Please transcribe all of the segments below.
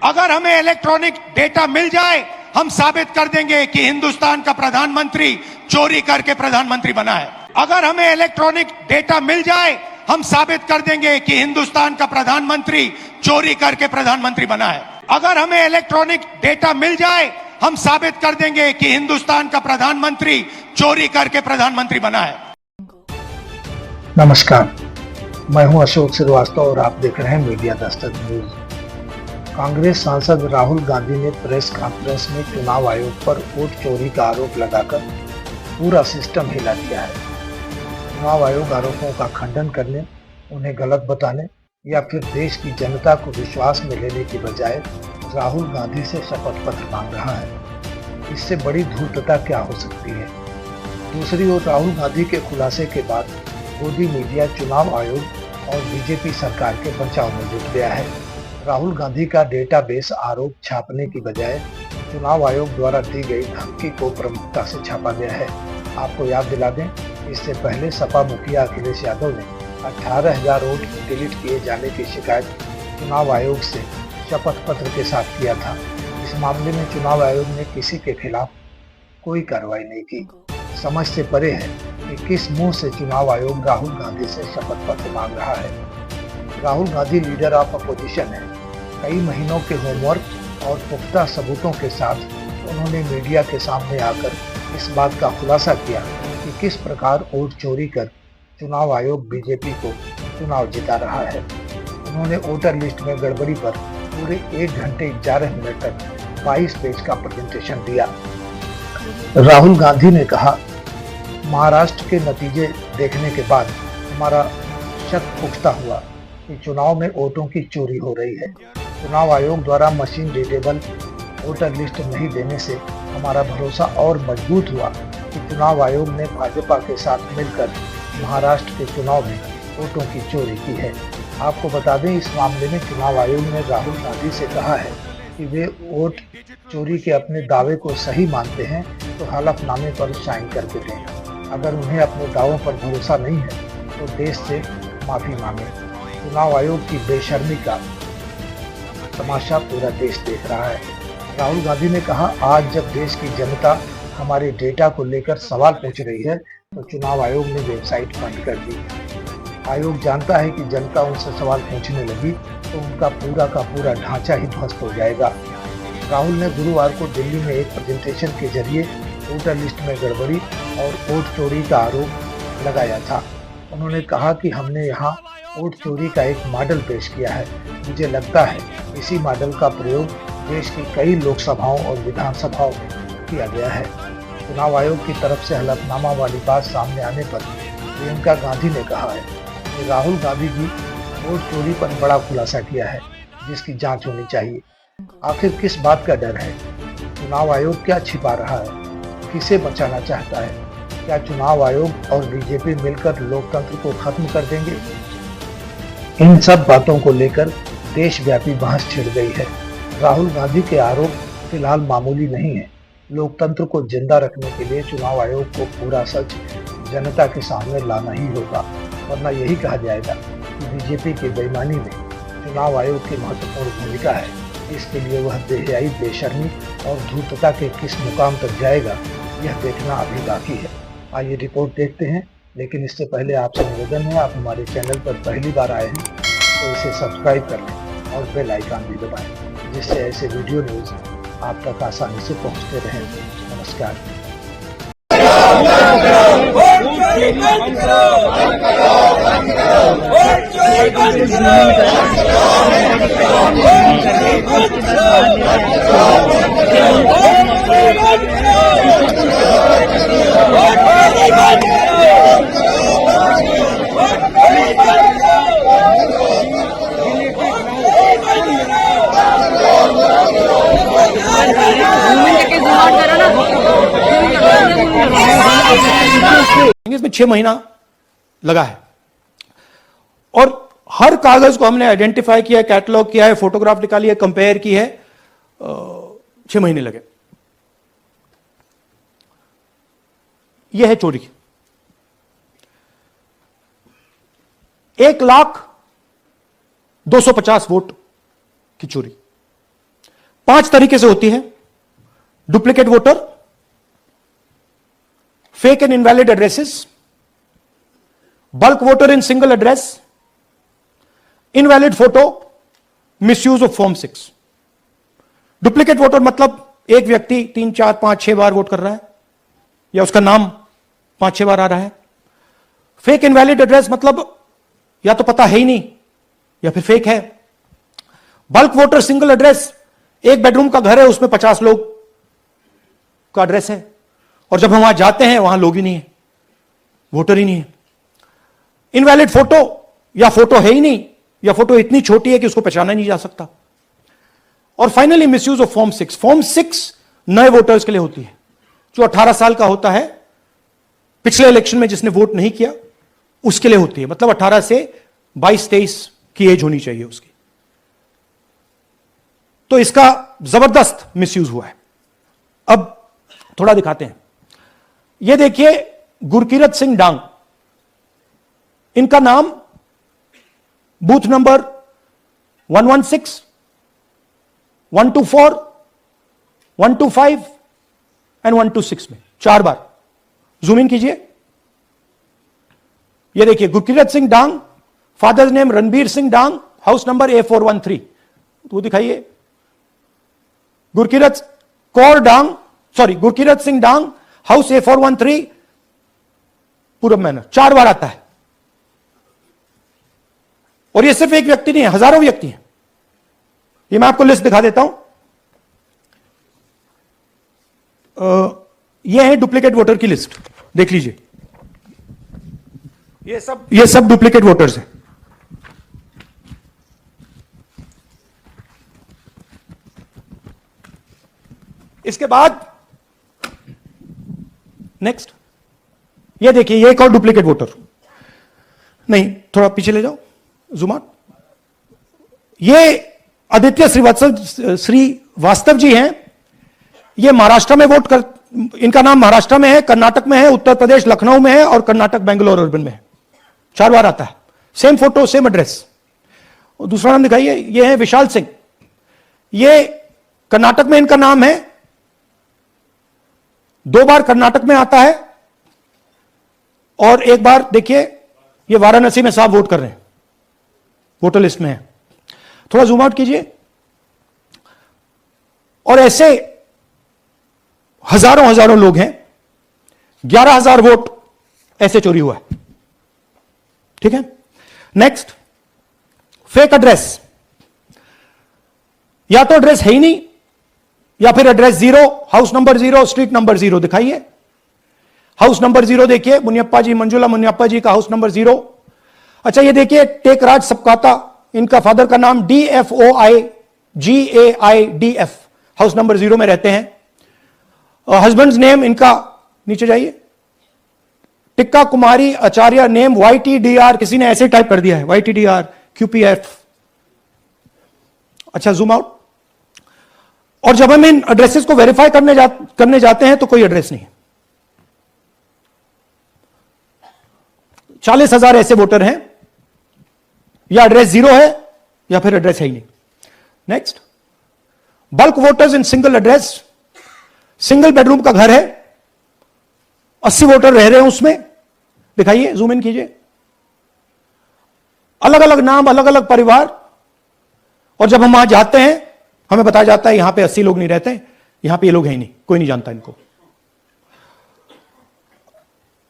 अगर हमें electronic data मिल जाए, हम साबित कर देंगे कि हिंदुस्तान का प्रधानमंत्री चोरी करके प्रधानमंत्री बना है। अगर हमें इलेक्ट्रॉनिक डेटा मिल जाए, हम साबित कर देंगे कि हिंदुस्तान का प्रधानमंत्री चोरी करके प्रधानमंत्री बना है। अगर हमें इलेक्ट्रॉनिक डेटा मिल जाए, हम साबित कर देंगे कि हिंदुस्तान का प्रधानमंत्री चोरी करके प्रधानमंत्री बना है। नमस्कार, मैं हूं अशोक श्रीवास्तव और आप देख रहे हैं मीडिया दस्तक न्यूज। कांग्रेस सांसद राहुल गांधी ने प्रेस कॉन्फ्रेंस में चुनाव आयोग पर वोट चोरी का आरोप लगाकर पूरा सिस्टम हिला दिया है। चुनाव आयोग आरोपों का खंडन करने, उन्हें गलत बताने या फिर देश की जनता को विश्वास में लेने की बजाय राहुल गांधी से शपथ पत्र मांग रहा है। इससे बड़ी धूर्तता क्या हो सकती है। दूसरी ओर राहुल गांधी के खुलासे के बाद मोदी मीडिया चुनाव आयोग और बीजेपी सरकार के बचाव में जुट गया है। राहुल गांधी का डेटाबेस आरोप छापने की बजाय चुनाव आयोग द्वारा दी गई धमकी को प्रमुखता से छापा गया है। आपको याद दिला दें, इससे पहले सपा मुखिया अखिलेश यादव ने 18,000 वोट डिलीट किए जाने की शिकायत चुनाव आयोग से शपथ पत्र के साथ किया था। इस मामले में चुनाव आयोग ने किसी के खिलाफ कोई कार्रवाई नहीं की। समझ से परे है कि किस मुंह से चुनाव आयोग राहुल गांधी से शपथ पत्र मांग रहा है। Rahul Gandhi leader of opposition है। कई महीनों के होमवर्क और पुख्ता सबूतों के साथ उन्होंने मीडिया के सामने आकर इस बात का खुलासा किया कि किस प्रकार वोट चोरी कर चुनाव आयोग बीजेपी को चुनाव जिता रहा है। उन्होंने वोटर लिस्ट में गड़बड़ी पर पूरे 1 घंटे 11 मिनट तक 22 पेज का प्रेजेंटेशन दिया। राहुल गांधी ने कहा, महाराष्ट्र के नतीजे देखने के बाद हमारा शक पुख्ता हुआ कि चुनाव में वोटों की चोरी हो रही है। चुनाव आयोग द्वारा मशीन रीडेबल वोटर लिस्ट नहीं देने से हमारा भरोसा और मजबूत हुआ कि चुनाव आयोग ने भाजपा के साथ मिलकर महाराष्ट्र के चुनाव में वोटों की चोरी की है। आपको बता दें, इस मामले में चुनाव आयोग ने राहुल गांधी से कहा है कि वे वोट चोरी के अपने दावे को सही मानते हैं तो हलफनामे पर साइन करके दें। अगर उन्हें अपने दावों पर भरोसा नहीं है तो देश से माफी मांगे। चुनाव आयोग की बेशर्मी का तमाशा पूरा देश देख रहा है। राहुल गांधी ने कहा, आज जब देश की जनता हमारे डेटा को लेकर सवाल पूछ रही है तो चुनाव आयोग ने वेबसाइट बंद कर दी। आयोग जानता है कि जनता उनसे सवाल पूछने लगी तो उनका पूरा का पूरा ढांचा ही ध्वस्त हो जाएगा। राहुल ने गुरुवार को दिल्ली में एक प्रेजेंटेशन के जरिए वोटर लिस्ट में गड़बड़ी और वोट चोरी का आरोप लगाया था। उन्होंने कहा कि हमने यहाँ वोट चोरी का एक मॉडल पेश किया है। मुझे लगता है इसी मॉडल का प्रयोग देश की कई लोकसभाओं और विधानसभाओं में किया गया है। चुनाव आयोग की तरफ से हलफनामा वाली बात सामने आने पर प्रियंका गांधी ने कहा है कि राहुल गांधी जी वोट चोरी पर बड़ा खुलासा किया है जिसकी जांच होनी चाहिए। आखिर किस बात का डर है? चुनाव आयोग क्या छिपा रहा है? किसे बचाना चाहता है? क्या चुनाव आयोग और बीजेपी मिलकर लोकतंत्र को खत्म कर देंगे? इन सब बातों को लेकर देशव्यापी बहस छिड़ गई है। राहुल गांधी के आरोप फिलहाल मामूली नहीं है। लोकतंत्र को जिंदा रखने के लिए चुनाव आयोग को पूरा सच जनता के सामने लाना ही होगा, वरना यही कहा जाएगा कि बीजेपी की बेईमानी में चुनाव आयोग की महत्वपूर्ण भूमिका है। इसके लिए वह बेहयाई, बेशर्मी और धूर्तता के किस मुकाम तक जाएगा, यह देखना अभी बाकी है। आइए रिपोर्ट देखते हैं, लेकिन इससे पहले आपसे निवेदन है, आप हमारे चैनल पर पहली बार आए हैं तो इसे सब्सक्राइब कर लें और बेल आइकन भी दबाएं, जिससे ऐसे वीडियो न्यूज आप तक आसानी से पहुंचते रहें। नमस्कार। इसमें 6 महीना लगा है और हर कागज को हमने आइडेंटिफाई किया है, कैटलॉग किया है, फोटोग्राफ निकाली है, कंपेयर की है। 6 महीने लगे। यह है चोरी। 1,250,000 वोट की चोरी। 5 तरीके से होती है: duplicate voter, fake and invalid addresses, bulk voter in single address, invalid photo, misuse of form 6। Duplicate voter मतलब एक व्यक्ति 3, 4, 5, 6 बार वोट कर रहा है, या उसका नाम 5-6 बार आ रहा है। फेक इनवैलिड एड्रेस मतलब या तो पता है ही नहीं या फिर फेक है। बल्क वोटर सिंगल एड्रेस, एक बेडरूम का घर है, उसमें 50 लोग का एड्रेस है, और जब हम वहां जाते हैं वहां लोग ही नहीं है, वोटर ही नहीं है। इनवैलिड फोटो, या फोटो है ही नहीं, या फोटो इतनी छोटी है कि उसको पहचाना नहीं जा सकता। और finally misuse of form 6। Form 6 नए वोटर्स के लिए होती है, जो 18 साल का होता है, पिछले इलेक्शन में जिसने वोट नहीं किया उसके लिए होती है। मतलब 18 से 22-23 की एज होनी चाहिए उसकी। तो इसका जबरदस्त मिसयूज हुआ है। अब थोड़ा दिखाते हैं। यह देखिए, गुरकीरत सिंह डांग, इनका नाम बूथ नंबर 116, 124, 125 एंड 126 में 4 बार। जूम इन कीजिए। ये देखिए, गुरकीरत सिंह डांग, फादर्स नेम रणबीर सिंह डांग, हाउस नंबर A413। तो दिखाइए, गुरकीरत सिंह डांग, हाउस A413, पूरब मैनर। 4 बार आता है। और ये सिर्फ एक व्यक्ति नहीं है, हजारों व्यक्ति हैं। ये मैं आपको लिस्ट दिखा देता हूं। ये है डुप्लीकेट वोटर की लिस्ट, देख लीजिए। ये सब डुप्लीकेट वोटर्स हैं। इसके बाद नेक्स्ट, ये देखिए, ये एक और डुप्लीकेट वोटर। नहीं, थोड़ा पीछे ले जाओ, जूम आउट। ये आदित्य श्रीवास्तव जी हैं। ये महाराष्ट्र में वोट कर, इनका नाम महाराष्ट्र में है, कर्नाटक में है, उत्तर प्रदेश लखनऊ में है, और कर्नाटक बेंगलोर अर्बन में है। 4 बार आता है। Same photo, same address. और दूसरा नाम दिखाइए, ये है विशाल सिंह। ये कर्नाटक में इनका नाम है, 2 बार कर्नाटक में आता है, और 1 बार देखिए, ये वाराणसी में साहब वोट कर रहे हैं, वोटर लिस्ट में है। थोड़ा जूम आउट कीजिए। और ऐसे हजारों लोग हैं। 11,000 वोट ऐसे चोरी हुआ है। ठीक है। Next, fake address. या तो एड्रेस है ही नहीं, या फिर address 0, house number 0, street number 0। दिखाइए, हाउस नंबर 0 देखिए, मुनियप्पा जी, मंजुला मुनियप्पा जी का हाउस नंबर 0। अच्छा, ये देखिए, टेकराज सबकाता, इनका फादर का नाम DFOIGAIDF, हाउस नंबर 0 में रहते हैं। हस्बैंड्स नेम इनका, नीचे जाइए, टिक्का कुमारी आचार्य, नेम YTDR, किसी ने ऐसे टाइप कर दिया है, YTDR QPF। अच्छा, जूम आउट। और जब हम इन एड्रेसेस को वेरीफाई करने जाते हैं तो कोई एड्रेस नहीं है। 40,000 ऐसे वोटर हैं, या एड्रेस 0 है या फिर एड्रेस है ही नहीं। Next, bulk voters in single address. Single bedroom का घर है, 80 वोटर रह रहे हैं उसमें। दिखाइए, जूम इन कीजिए। अलग अलग नाम, अलग अलग परिवार। और जब हम वहां जाते हैं हमें बताया जाता है यहां पे 80 लोग नहीं रहते, यहां पे ये लोग हैं ही नहीं, कोई नहीं जानता इनको।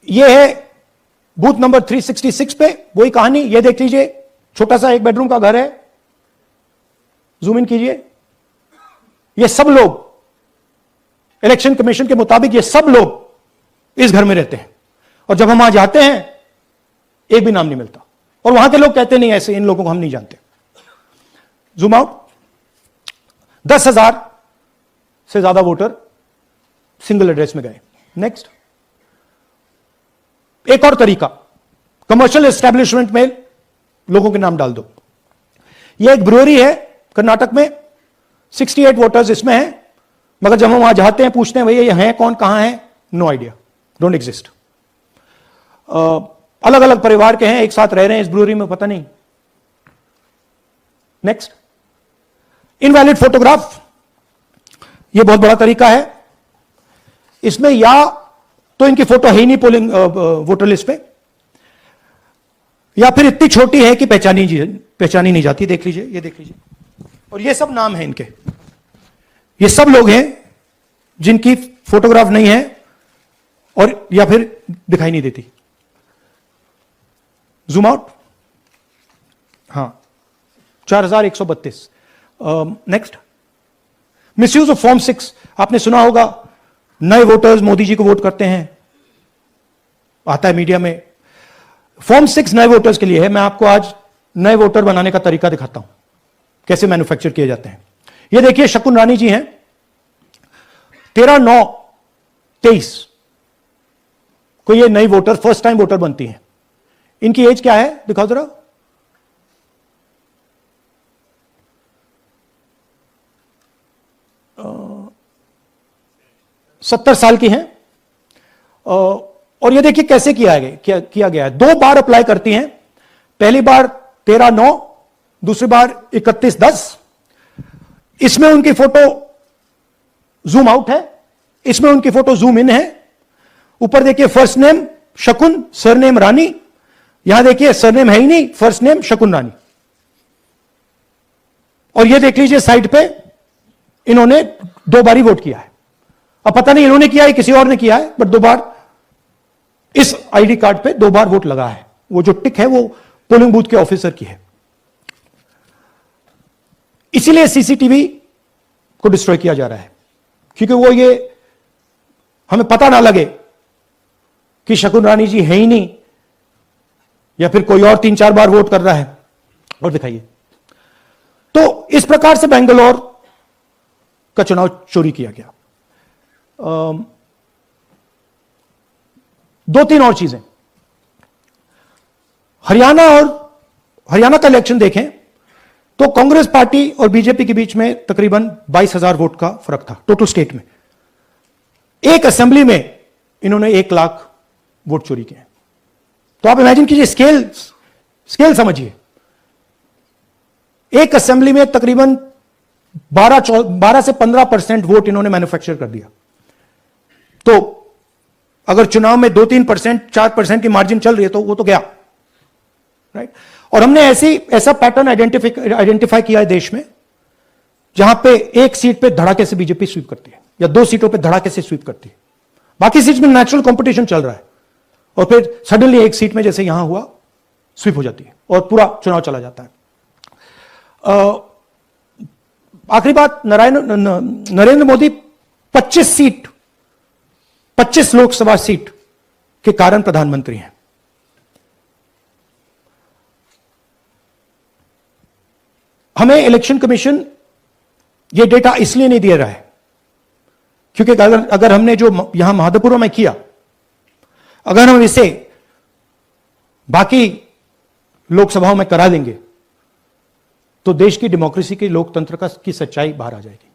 ये है बूथ नंबर 366 पे वही कहानी। ये देख लीजिए, छोटा सा 1 बेडरूम का घर है। जूम इन कीजिए। ये सब लोग, इलेक्शन कमीशन के मुताबिक ये सब लोग इस घर में रहते हैं। और जब हम वहां जाते हैं एक भी नाम नहीं मिलता, और वहां के लोग कहते नहीं ऐसे, इन लोगों को हम नहीं जानते। Zoom out. 10,000 से ज्यादा वोटर सिंगल एड्रेस में गए। नेक्स्ट, एक और तरीका, कमर्शियल एस्टेब्लिशमेंट में लोगों के नाम डाल दो। यह एक ब्रूअरी है कर्नाटक में, 68 वोटर्स इसमें हैं, मगर जब हम वहां जाते हैं पूछते हैं भैया ये हैं कौन, कहां है, नो आइडिया, डोंट एग्जिस्ट। अलग अलग परिवार के हैं, एक साथ रह रहे हैं इस ब्रूअरी में, पता नहीं। Next, invalid photograph. यह बहुत बड़ा तरीका है। इसमें या तो इनकी फोटो है ही नहीं पोलिंग वोटर लिस्ट पे, या फिर इतनी छोटी है कि पहचानी नहीं जाती। देख लीजिए, ये देख लीजिए, और ये सब नाम है इनके। ये सब लोग हैं जिनकी फोटोग्राफ नहीं है और या फिर दिखाई नहीं देती। जूम आउट, हां, 4132। Next, misuse of form 6। आपने सुना होगा, नए वोटर्स मोदी जी को वोट करते हैं, आता है मीडिया में। फॉर्म 6 नए वोटर्स के लिए है। मैं आपको आज नए वोटर बनाने का तरीका दिखाता हूं, कैसे मैन्युफैक्चर किए जाते हैं। ये देखिए, शकुन रानी जी हैं, 13/9/23 को ये नई वोटर, फर्स्ट टाइम वोटर बनती हैं। इनकी एज क्या है, दिखाओ जरा। अ, 70 साल की हैं। और ये देखिए कैसे किया गया है। 2 बार अप्लाई करती हैं। पहली बार 13/9, दूसरी बार 31/10। इसमें उनकी फोटो जूम आउट है, इसमें उनकी फोटो जूम इन है। ऊपर देखिए, फर्स्ट नेम शकुन, सरनेम रानी। यहां देखिए, सरनेम है ही नहीं, फर्स्ट नेम शकुन रानी। और ये देख लीजिए, साइड पे इन्होंने 2 बार ही वोट किया है। अब पता नहीं इन्होंने किया है किसी और ने किया है, बट 2 बार इस आईडी कार्ड पे 2 बार वोट लगा है। वो जो टिक है वो पोलिंग बूथ के ऑफिसर की है। इसीलिए सीसीटीवी को डिस्ट्रॉय किया जा रहा है, क्योंकि वो ये हमें पता ना लगे कि शकुन रानी जी है ही नहीं, या फिर कोई और 3-4 बार वोट कर रहा है। और दिखाइए, तो इस प्रकार से बेंगलोर का चुनाव चोरी किया गया। 2-3 और चीजें। हरियाणा का इलेक्शन देखें तो कांग्रेस पार्टी और बीजेपी के बीच में तकरीबन 22,000 वोट का फर्क था टोटल स्टेट में। एक असेंबली में इन्होंने 1 लाख वोट चोरी किए। तो आप इमेजिन कीजिए, स्केल समझिए। एक असेंबली में तकरीबन 12 से 15% वोट इन्होंने मैन्युफैक्चर कर दिया। तो अगर चुनाव में 2-3%, 4% की मार्जिन चल रही है तो वो तो गया, राइट। और हमने ऐसा पैटर्न आइडेंटिफाई किया है देश में, जहां पे एक सीट पे धड़ाके से बीजेपी स्वीप करती है, या 2 सीटों पे धड़ाके से स्वीप करती है। बाकी सीट में नेचुरल कंपटीशन चल रहा है, और फिर सडनली एक सीट में जैसे यहां हुआ स्वीप हो जाती है और पूरा चुनाव चला जाता है। आखिरी बात, नरेंद्र मोदी 25 लोकसभा सीट के कारण प्रधानमंत्री हैं। हमें इलेक्शन कमीशन यह डेटा इसलिए नहीं दे रहा है क्योंकि अगर हमने जो यहां महादेवपुर में किया, अगर हम इसे बाकी लोकसभाओं में करा देंगे तो देश की डेमोक्रेसी की, लोकतंत्र की सच्चाई बाहर आ जाएगी।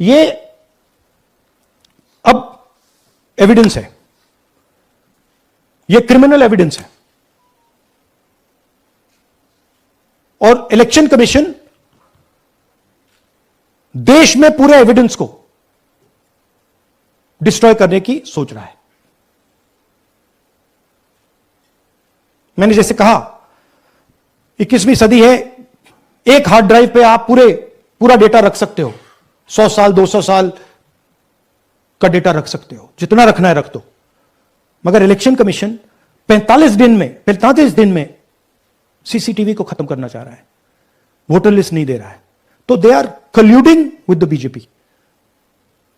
ये अब एविडेंस है, ये क्रिमिनल एविडेंस है, और इलेक्शन कमीशन देश में पूरे एविडेंस को डिस्ट्रॉय करने की सोच रहा है। मैंने जैसे कहा, 21वीं सदी है, एक हार्ड ड्राइव पे आप पूरा डेटा रख सकते हो, 100 साल 200 साल का डेटा रख सकते हो, जितना रखना है रख दो। मगर इलेक्शन कमीशन 45 दिन में सीसीटीवी को खत्म करना चाह रहा है, वोटर लिस्ट नहीं दे रहा है। तो they are colluding with the BJP,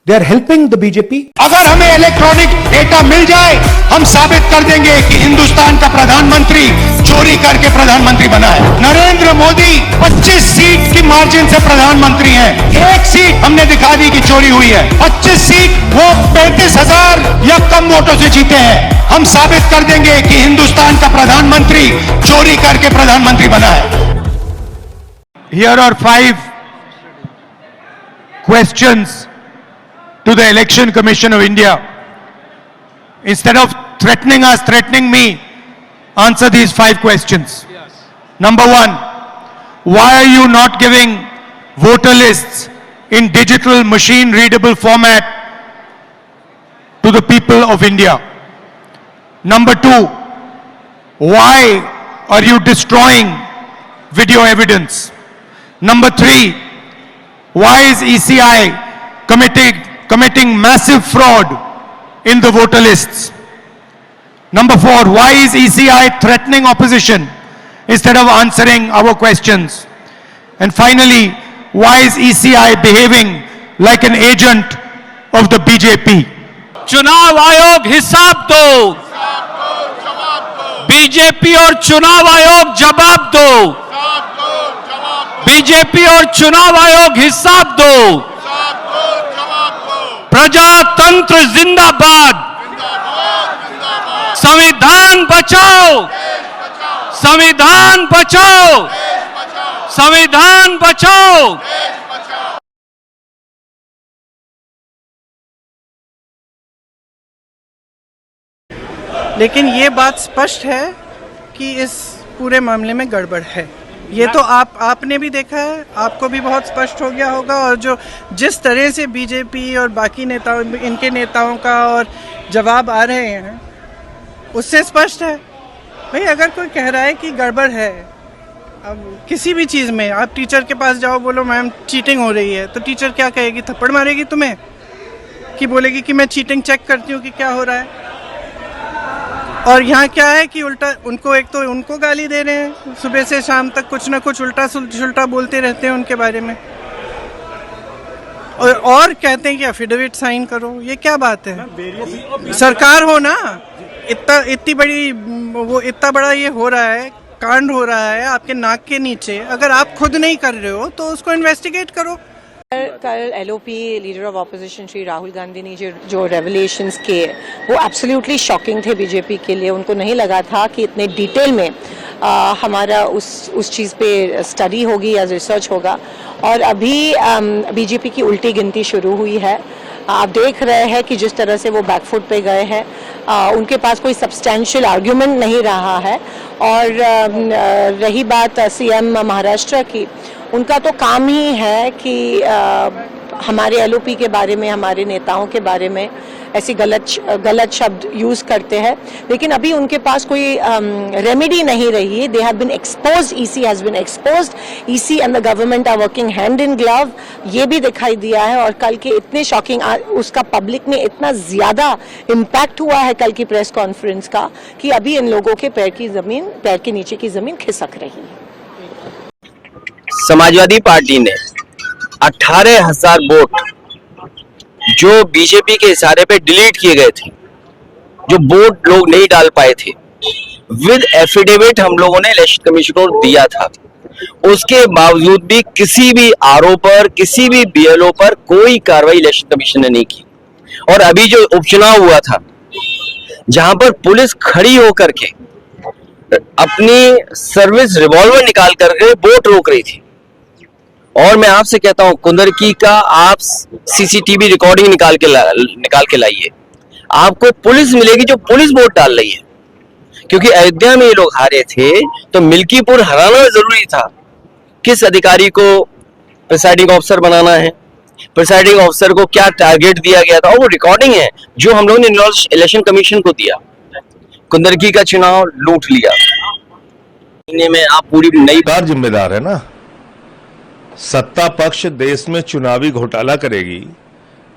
they are helping the BJP. अगर हमें इलेक्ट्रॉनिक डेटा मिल जाए, हम साबित कर देंगे कि हिंदुस्तान का प्रधानमंत्री चोरी करके प्रधानमंत्री बना है। नरेंद्र मोदी 25 सीट की मार्जिन से प्रधानमंत्री हैं। एक सीट हमने दिखा दी कि चोरी हुई है। 25 सीट वो 35,000 या कम वोटों से जीते हैं। हम साबित कर देंगे कि हिंदुस्तान का प्रधानमंत्री चोरी करके प्रधानमंत्री बना है। Here are 5 questions to the Election Commission of India. Instead of threatening us, threatening me, answer these 5 questions. Number 1, why are you not giving voter lists in digital machine readable format to the people of India. Number two, why are you destroying video evidence? Number three, why is ECI committing massive fraud in the voter lists? Number four, why is ECI threatening opposition instead of answering our questions? And finally, why is ECI behaving like an agent of the BJP? चुनाव आयोग हिसाब दो, BJP और चुनाव आयोग जवाब दो, BJP और चुनाव आयोग हिसाब दो, प्रजातंत्र जिंदाबाद, संविधान बचाओ, संविधान बचाओ, संविधान बचाओ। लेकिन ये बात स्पष्ट है कि इस पूरे मामले में गड़बड़ है। ये तो आपने भी देखा है, आपको भी बहुत स्पष्ट हो गया होगा। और जो जिस तरह से बीजेपी और बाकी नेताओं, इनके नेताओं का और जवाब आ रहे हैं, उससे स्पष्ट है। भाई अगर कोई कह रहा है कि गड़बड़ है, अब किसी भी चीज़ में आप टीचर के पास जाओ, बोलो मैम चीटिंग हो रही है, तो टीचर क्या कहेगी? थप्पड़ मारेगी तुम्हें, कि बोलेगी कि मैं चीटिंग चेक करती हूँ कि क्या हो रहा है। और यहाँ क्या है कि उल्टा उनको, एक तो उनको गाली दे रहे हैं, सुबह से शाम तक कुछ ना कुछ उल्टा सुल्टा बोलते रहते हैं उनके बारे में, और कहते हैं कि एफिडेविट साइन करो। ये क्या बात है? सरकार हो ना, इतनी बड़ी, वो इतना बड़ा ये हो रहा है, कांड हो रहा है आपके नाक के नीचे, अगर आप खुद नहीं कर रहे हो तो उसको इन्वेस्टिगेट करो। कल LOP leader of opposition Shri Rahul Gandhi ने जो रेवलेशंस किए वो एब्सोल्युटली शॉकिंग थे बीजेपी के लिए। उनको नहीं लगा था कि इतने डिटेल में हमारा उस चीज़ पे स्टडी होगी या रिसर्च होगा। और अभी बीजेपी की उल्टी गिनती शुरू हुई है। आप देख रहे हैं कि जिस तरह से वो बैकफुट पे गए हैं, उनके पास कोई सब्सटेंशियल आर्ग्यूमेंट नहीं रहा है। और रही बात सीएम महाराष्ट्र की, उनका तो काम ही है कि हमारे एलओपी के बारे में, हमारे नेताओं के बारे में ऐसी गलत शब्द यूज़ करते हैं। लेकिन अभी उनके पास कोई रेमेडी नहीं रही है। They have been exposed, E C has been exposed, E C and the government are working hand in glove. ये भी दिखाई दिया है। और कल के इतने शॉकिंग, उसका पब्लिक में इतना ज़्यादा इम्पैक्ट हुआ है कल की प्रेस कॉन्फ्रेंस का, कि अभी इन लोगों के पैर के नीचे की ज़मीन खिसक रही है। समाजवादी पार्टी ने 18,000 वोट जो बीजेपी के इशारे पे डिलीट किए गए थे, जो वोट लोग नहीं डाल पाए थे, विद एफिडेविट हम लोगों ने इलेक्शन कमीशन को दिया था। उसके बावजूद भी किसी भी आरओ पर, किसी भी बीएलओ पर कोई कार्रवाई इलेक्शन कमीशन ने नहीं की। और अभी जो उपचुनाव हुआ था, जहां पर पुलिस खड़ी होकर के अपनी सर्विस रिवॉल्वर निकाल करके वोट रोक रही थी। और मैं आपसे कहता हूं, कुंदरकी का आप सीसीटीवी रिकॉर्डिंग निकाल के लाइए, आपको पुलिस मिलेगी जो पुलिस वोट डाल रही है। क्योंकि अयोध्या में ये लोग हारे थे, तो मिल्कीपुर हराना जरूरी था। किस अधिकारी को प्रिसाइडिंग ऑफिसर बनाना है, प्रिसाइडिंग ऑफिसर को क्या टारगेट दिया गया था, और वो रिकॉर्डिंग है जो हम लोगों ने इलेक्शन कमीशन को दिया। कुंदरकी का चुनाव लूट लिया। में आप पूरी नई बार जिम्मेदार है ना। सत्ता पक्ष देश में चुनावी घोटाला करेगी,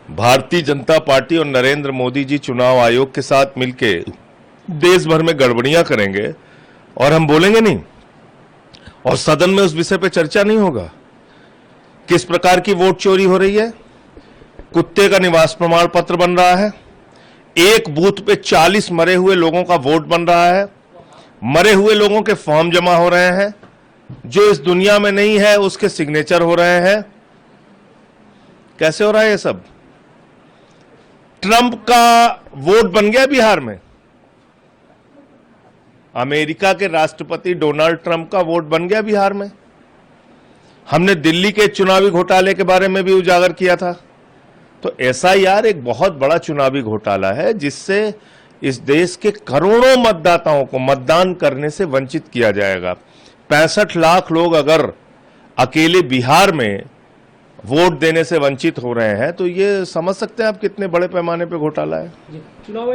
भारतीय जनता पार्टी और नरेंद्र मोदी जी चुनाव आयोग के साथ मिलके देश भर में गड़बड़ियां करेंगे और हम बोलेंगे नहीं, और सदन में उस विषय पे चर्चा नहीं होगा। किस प्रकार की वोट चोरी हो रही है? कुत्ते का निवास प्रमाण पत्र बन रहा है, एक बूथ पे 40 मरे हुए लोगों का वोट बन रहा है, मरे हुए लोगों के फॉर्म जमा हो रहे हैं, जो इस दुनिया में नहीं है उसके सिग्नेचर हो रहे हैं। कैसे हो रहा है ये सब? ट्रंप का वोट बन गया बिहार में, अमेरिका के राष्ट्रपति डोनाल्ड ट्रंप का वोट बन गया बिहार में। हमने दिल्ली के चुनावी घोटाले के बारे में भी उजागर किया था। तो एसआईआर एक बहुत बड़ा चुनावी घोटाला है, जिससे इस देश के करोड़ों मतदाताओं को मतदान करने से वंचित किया जाएगा। 65 लाख लोग अगर अकेले बिहार में वोट देने से वंचित हो रहे हैं, तो ये समझ सकते हैं आप कितने बड़े पैमाने पे घोटाला है।